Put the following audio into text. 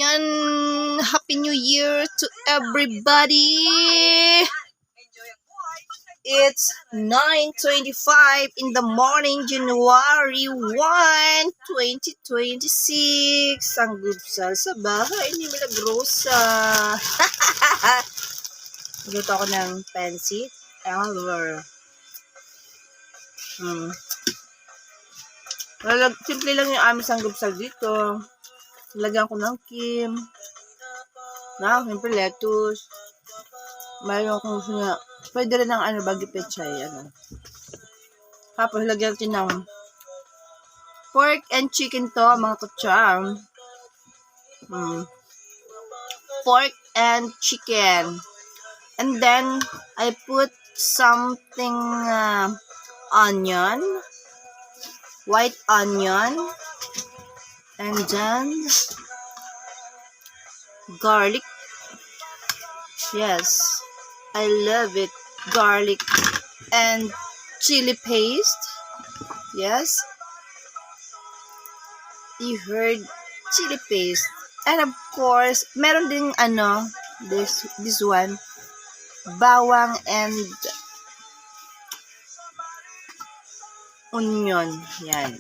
Yan, Happy New Year to everybody! It's 9:25 in the morning, January 1, 2026. Ang gupsal sa bahay ni Milagrosa. Luto ako ng pancit. Simple lang yung aming sanggupsal dito. Lagyan ko ng kim. Siyempre lettuce. Mayroon kung gusto nga. Pwede rin ng bagyo pechay. Tapos lagyan natin ng pork and chicken to, mga kutsam. Pork and chicken. And then, I put something onion. White onion. And then, garlic. Yes, I love it. Garlic and chili paste. Yes, you heard chili paste. And of course, meron ding this one, bawang and onion. Yan.